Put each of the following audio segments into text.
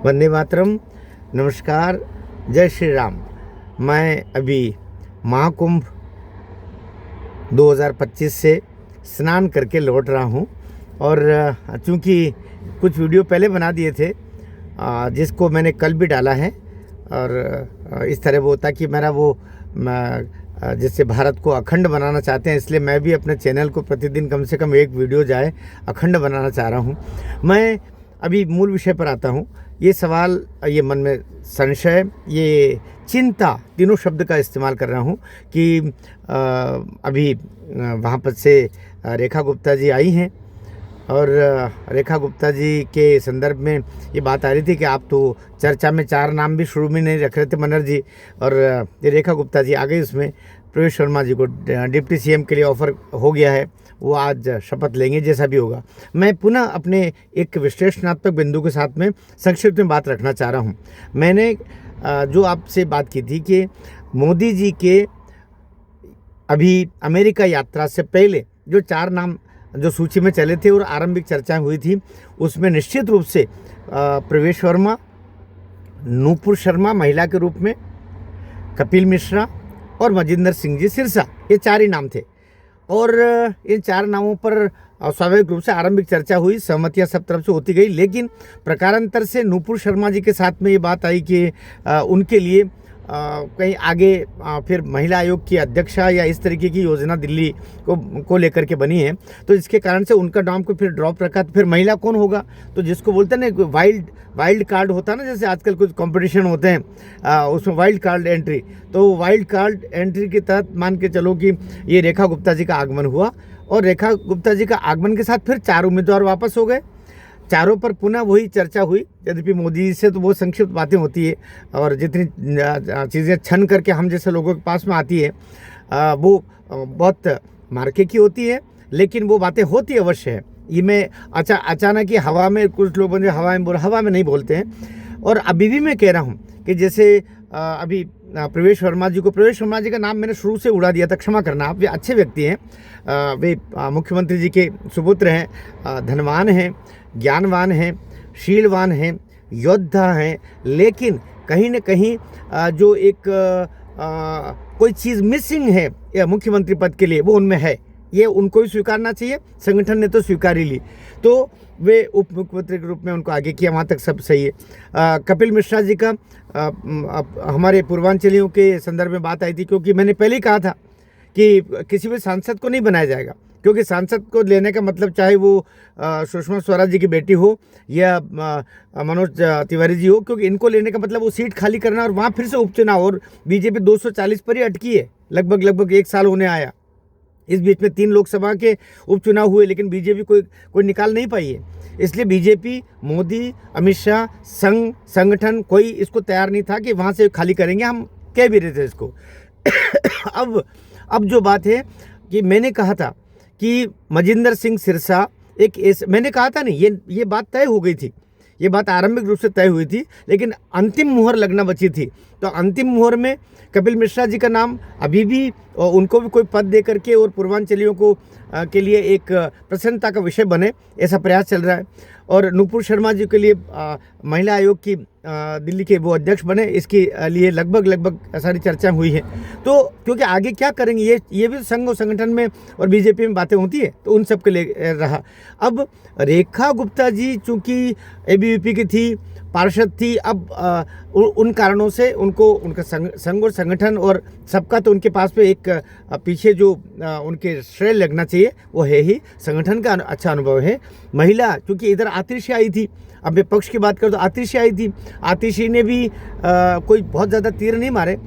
वंदे मातरम। नमस्कार, जय श्री राम। मैं अभी महाकुंभ 2025 से स्नान करके लौट रहा हूँ और चूँकि कुछ वीडियो पहले बना दिए थे जिसको मैंने कल भी डाला है और इस तरह वो ताकि मेरा वो जैसे भारत को अखंड बनाना चाहते हैं, इसलिए मैं भी अपने चैनल को प्रतिदिन कम से कम एक वीडियो जाए अखंड बनाना चाह रहा हूँ। मैं अभी मूल विषय पर आता हूँ। ये सवाल, ये मन में संशय, ये चिंता, तीनों शब्द का इस्तेमाल कर रहा हूँ कि अभी वहाँ पर से रेखा गुप्ता जी आई हैं और रेखा गुप्ता जी के संदर्भ में ये बात आ रही थी कि आप तो चर्चा में 4 नाम भी शुरू में नहीं रख रहे थे, मनर जी, और ये रेखा गुप्ता जी आ गई। उसमें प्रवेश वर्मा जी को डिप्टी सीएम के लिए ऑफर हो गया है, वो आज शपथ लेंगे जैसा भी होगा। मैं पुनः अपने एक विश्लेषणात्मक बिंदु के साथ में संक्षिप्त में बात रखना चाह रहा हूँ। मैंने जो आपसे बात की थी कि मोदी जी के अभी अमेरिका यात्रा से पहले जो 4 नाम जो सूची में चले थे और आरंभिक चर्चाएं हुई थी, उसमें निश्चित रूप से प्रवेश वर्मा, नूपुर शर्मा महिला के रूप में, कपिल मिश्रा और मजिंदर सिंह जी सिरसा, ये 4 ही नाम थे। और इन 4 नामों पर स्वाभाविक रूप से आरंभिक चर्चा हुई, सहमतियां सब तरफ से होती गई, लेकिन प्रकारांतर से नूपुर शर्मा जी के साथ में ये बात आई कि उनके लिए कहीं आगे फिर महिला आयोग की अध्यक्षा या इस तरीके की योजना दिल्ली को लेकर के बनी है, तो इसके कारण से उनका नाम को फिर ड्रॉप रखा। तो फिर महिला कौन होगा, तो जिसको बोलते हैं ना वाइल्ड कार्ड होता है ना, जैसे आजकल कुछ कंपटीशन होते हैं उसमें वाइल्ड कार्ड एंट्री, तो वाइल्ड कार्ड एंट्री के तहत मान के चलो कि ये रेखा गुप्ता जी का आगमन हुआ और रेखा गुप्ता जी का आगमन के साथ फिर 4 उम्मीदवार वापस हो गए। चारों पर पुनः वही चर्चा हुई, यद्यपि मोदी जी से तो बहुत संक्षिप्त बातें होती है और जितनी चीज़ें छन करके हम जैसे लोगों के पास में आती है वो बहुत मार्के की होती है, लेकिन वो बातें होती अवश्य है। ये मैं अचानक ही हवा में, कुछ लोग हवा में नहीं बोलते हैं। और अभी भी मैं कह रहा हूँ कि जैसे अभी प्रवेश वर्मा जी का नाम मैंने शुरू से उड़ा दिया था, क्षमा करना आप, वे अच्छे व्यक्ति हैं, वे मुख्यमंत्री जी के सुपुत्र हैं, धनवान हैं, ज्ञानवान हैं, शीलवान हैं, योद्धा हैं, लेकिन कहीं न कहीं जो एक कोई चीज़ मिसिंग है या मुख्यमंत्री पद के लिए वो उनमें है, ये उनको ही स्वीकारना चाहिए। संगठन ने तो स्वीकार ही ली, तो वे उप मुख्यमंत्री के रूप में उनको आगे किया, वहाँ तक सब सही है। कपिल मिश्रा जी का हमारे पूर्वांचलियों के संदर्भ में बात आई थी, क्योंकि मैंने पहले ही कहा था कि किसी भी सांसद को नहीं बनाया जाएगा, क्योंकि सांसद को लेने का मतलब चाहे वो सुषमा स्वराज जी की बेटी हो या मनोज तिवारी जी हो, क्योंकि इनको लेने का मतलब वो सीट खाली करना और वहाँ फिर से उपचुनाव, और बीजेपी 240 पर ही अटकी है, लगभग 1 साल होने आया। इस बीच में 3 लोकसभा के उपचुनाव हुए, लेकिन बीजेपी कोई निकाल नहीं पाई है। इसलिए बीजेपी, मोदी, अमित शाह, संगठन कोई इसको तैयार नहीं था कि वहाँ से खाली करेंगे, हम कह भी रहे थे इसको। अब जो बात है कि मैंने कहा था कि मजिंदर सिंह सिरसा मैंने कहा था नहीं, ये बात तय हो गई थी, ये बात आरंभिक रूप से तय हुई थी, लेकिन अंतिम मुहर लगना बची थी। तो अंतिम मुहर में कपिल मिश्रा जी का नाम अभी भी, उनको भी कोई पद दे करके और पूर्वांचलियों को के लिए एक प्रसन्नता का विषय बने, ऐसा प्रयास चल रहा है। और नूपुर शर्मा जी के लिए महिला आयोग की दिल्ली के वो अध्यक्ष बने, इसके लिए लगभग सारी चर्चा हुई है। तो क्योंकि आगे क्या करेंगे ये भी संघ और संगठन में और बीजेपी में बातें होती है, तो उन सब के लिए रहा। अब रेखा गुप्ता जी चूँकि एबीवीपी की थी, पार्षद थी, अब उन कारणों से उनको उनका संघ और संगठन और सबका तो उनके पास में एक पीछे जो उनके श्रेय लगना चाहिए वो है ही, संगठन का अच्छा अनुभव है। महिला क्योंकि इधर आतिशी आई थी, अब मैं पक्ष की बात करूँ तो आतिशी आई थी, आतिशी ने भी कोई बहुत ज़्यादा तीर नहीं मारे,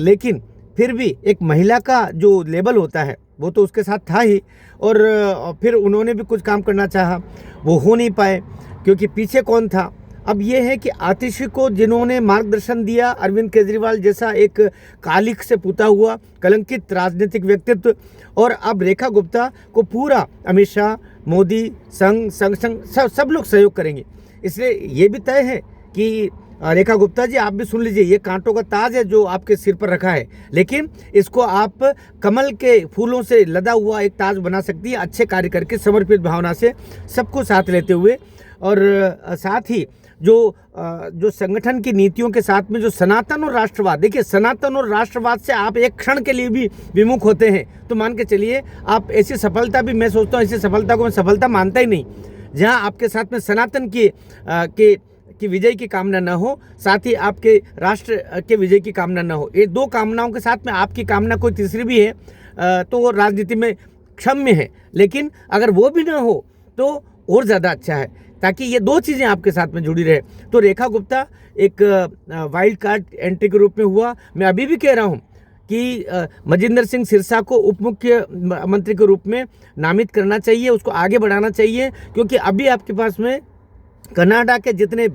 लेकिन फिर भी एक महिला का जो लेबल होता है वो तो उसके साथ था ही, और फिर उन्होंने भी कुछ काम करना चाहा, वो हो नहीं पाए क्योंकि पीछे कौन था। अब ये है कि आतिशी को जिन्होंने मार्गदर्शन दिया, अरविंद केजरीवाल जैसा एक कालिक से पुता हुआ कलंकित राजनीतिक व्यक्तित्व, और अब रेखा गुप्ता को पूरा अमित शाह, मोदी, संघ सब लोग सहयोग करेंगे। इसलिए ये भी तय है कि रेखा गुप्ता जी आप भी सुन लीजिए, ये कांटों का ताज है जो आपके सिर पर रखा है, लेकिन इसको आप कमल के फूलों से लदा हुआ एक ताज बना सकती है, अच्छे कार्य करके समर्पित भावना से सबको साथ लेते हुए। और साथ ही जो संगठन की नीतियों के साथ में जो सनातन और राष्ट्रवाद, देखिए सनातन और राष्ट्रवाद से आप एक क्षण के लिए भी विमुख होते हैं तो मान के चलिए आप ऐसी सफलता भी, मैं सोचता हूँ ऐसी सफलता को मैं सफलता मानता ही नहीं जहाँ आपके साथ में सनातन की विजय की कामना न हो, साथ ही आपके राष्ट्र के विजय की कामना न हो। ये दो कामनाओं के साथ में आपकी कामना कोई तीसरी भी है तो वो राजनीति में क्षम्य है, लेकिन अगर वो भी ना हो तो और ज़्यादा अच्छा है, ताकि ये दो चीज़ें आपके साथ में जुड़ी रहे। तो रेखा गुप्ता एक वाइल्ड कार्ड एंट्री के रूप में हुआ। मैं अभी भी कह रहा हूँ कि मजिंदर सिंह सिरसा को उप मुख्यमंत्री के रूप में नामित करना चाहिए, उसको आगे बढ़ाना चाहिए, क्योंकि अभी आपके पास में कनाडा के जितने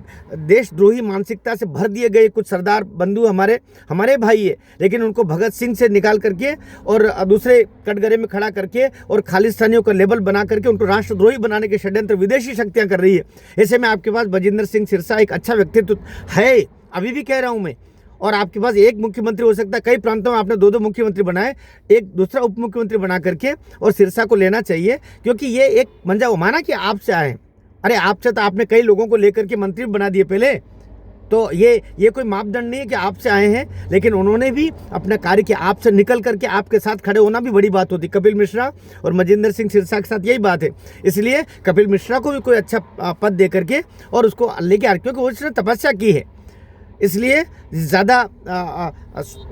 देशद्रोही मानसिकता से भर दिए गए कुछ सरदार बंधु हमारे भाई है, लेकिन उनको भगत सिंह से निकाल करके और दूसरे कटघरे में खड़ा करके और खालिस्तानियों का लेबल बना करके उनको राष्ट्रद्रोही बनाने के षड्यंत्र विदेशी शक्तियां कर रही है। ऐसे में आपके पास मजिंदर सिंह सिरसा एक अच्छा व्यक्तित्व है, अभी भी कह रहा हूं मैं। और आपके पास एक मुख्यमंत्री हो सकता है, कई प्रांतों में आपने दो मुख्यमंत्री बनाए, एक दूसरा उप मुख्यमंत्री बना करके और सिरसा को लेना चाहिए, क्योंकि ये एक मंजा वो माना कि आपसे आए हैं। अरे आपसे तो आपने कई लोगों को लेकर के मंत्री बना दिए पहले, तो ये कोई मापदंड नहीं है कि आपसे आए हैं, लेकिन उन्होंने भी अपना कार्य किया। आपसे निकल करके आपके साथ खड़े होना भी बड़ी बात होती। कपिल मिश्रा और मजिंदर सिंह सिरसा के साथ यही बात है, इसलिए कपिल मिश्रा को भी कोई अच्छा पद दे करके और उसको लेके आ, क्योंकि उसने तपस्या की है, इसलिए ज़्यादा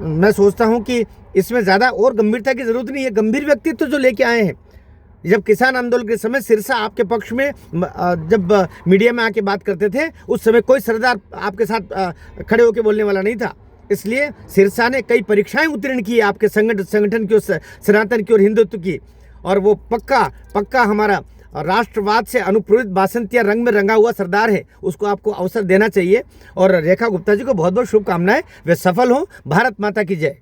मैं सोचता हूँ कि इसमें ज़्यादा और गंभीरता की ज़रूरत नहीं है। गंभीर व्यक्तित्व जो लेके आए हैं, जब किसान आंदोलन के समय सिरसा आपके पक्ष में जब मीडिया में आके बात करते थे, उस समय कोई सरदार आपके साथ खड़े होकर बोलने वाला नहीं था। इसलिए सिरसा ने कई परीक्षाएं उत्तीर्ण की आपके संगठन की, सनातन की और हिंदुत्व की, और वो पक्का हमारा राष्ट्रवाद से अनुप्रेरित बासंतिया रंग में रंगा हुआ सरदार है, उसको आपको अवसर देना चाहिए। और रेखा गुप्ता जी को बहुत बहुत शुभकामनाएं, वे सफल हों। भारत माता की जय।